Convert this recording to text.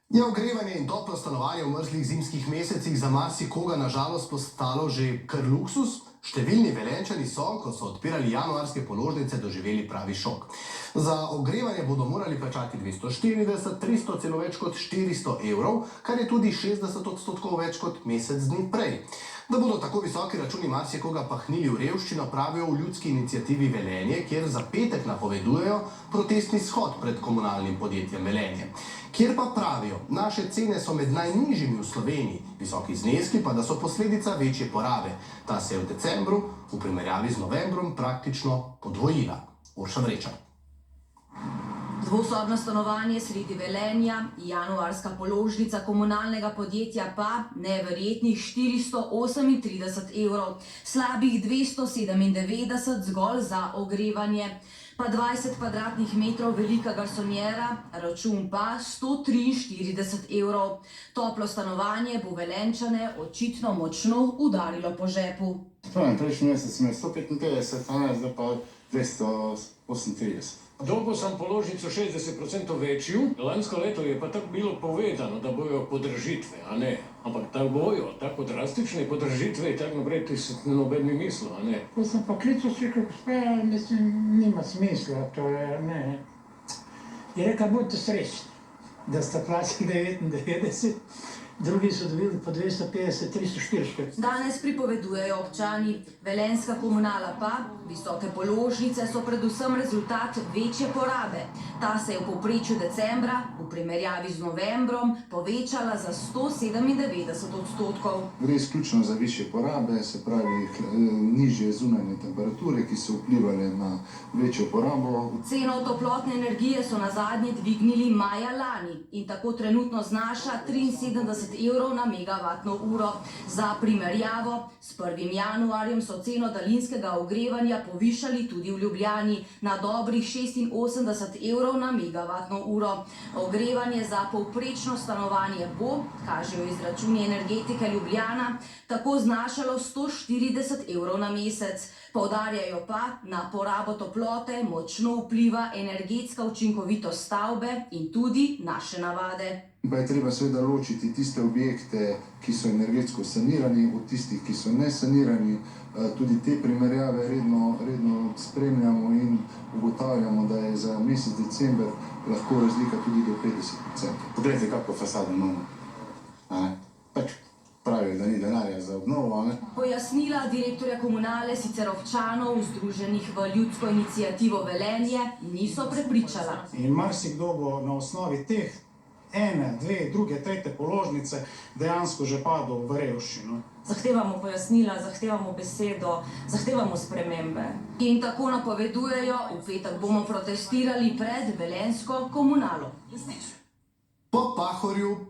Je ogrevanje in toplo stanovanje v mrzlih zimskih mesecih za marsikoga na žalost postalo že kar luksus? Številni Velenjčani so, ko so odpirali januarske položnice, doživeli pravi šok. Za ogrevanje bodo morali plačati 240, 300, celo več kot 400 evrov, kar je tudi 60% več kot mesec dni prej. Da bodo tako visoki računi marsikoga pahnili v revščino, pravijo v Ljudski iniciativi Velenje, kjer za petek napovedujejo protestni shod pred komunalnim podjetjem Velenje. Kjer pa pravijo, naše cene so med najnižjimi v Sloveniji, visoki zneski pa da so posledica večje porabe. Ta se je v decembru v primerjavi z novembrom praktično podvojila. Urša Vreča. Dvosobno stanovanje sredi Velenja, januarska položnica komunalnega podjetja pa neverjetnih 438 evrov, slabih 297 zgolj za ogrevanje, pa 20 kvadratnih metrov velika garsonjera, račun pa 143 evrov. Toplo stanovanje bo Velenjčane očitno močno udarilo po žepu. Prejšnji mesec sem 155, zdaj pa 238. Dolgo sem položnico 60% večjo, lansko leto je pa tako bilo povedano, da bojo podržitve, a ne? Ampak tako bojo, tako drastične podržitve in tako naprej, ti se noben ni mislil, a ne? Ko sem poklical svikal, mislim, nima smisla, to je, ne. Je rekel, budite srečni, da sta plačali 99, drugi so dobili po 250, 340. Danes pripovedujejo občani, velenjska komunala pa, visoke položnice so predvsem rezultat večje porabe. Ta se je v povprečju decembra, v primerjavi z novembrom, povečala za 197%. Gre izključno za višje porabe, se pravi nižje zunanje temperature, ki so vplivali na večjo porabo. Ceno toplotne energije so nazadnje dvignili maja lani in tako trenutno znaša 73 evrov na megavatno uro. Za primerjavo, s 1. januarjem so ceno daljinskega ogrevanja povišali tudi v Ljubljani na dobrih 86 evrov na megavatno uro. Ogrevanje za povprečno stanovanje bo, kažejo izračuni Energetike Ljubljana, tako znašalo 140 evrov na mesec. Poudarjajo pa, na porabo toplote močno vpliva energetska učinkovitost stavbe in tudi naše navade. Pa je treba seveda ločiti tiste objekte, ki so energetsko sanirani, od tistih, ki so nesanirani. Tudi te primerjave redno spremljamo in ugotavljamo, da je za mesec december lahko razlika tudi do 50%. Poglejte, kako fasado imamo. Pač pravijo, da ni denarja za obnovo, ne? Pojasnila direktorja komunale, sicer občanov, združenih v Ljudsko inicijativo Velenje, niso prepričala. In marsikdo bo na osnovi teh ene, dve, druge, tretje položnice dejansko že padel v revščino. Zahtevamo pojasnila, zahtevamo besedo, zahtevamo spremembe. In tako napovedujejo, v petek bomo protestirali pred velenjsko komunalo. Po Pahorju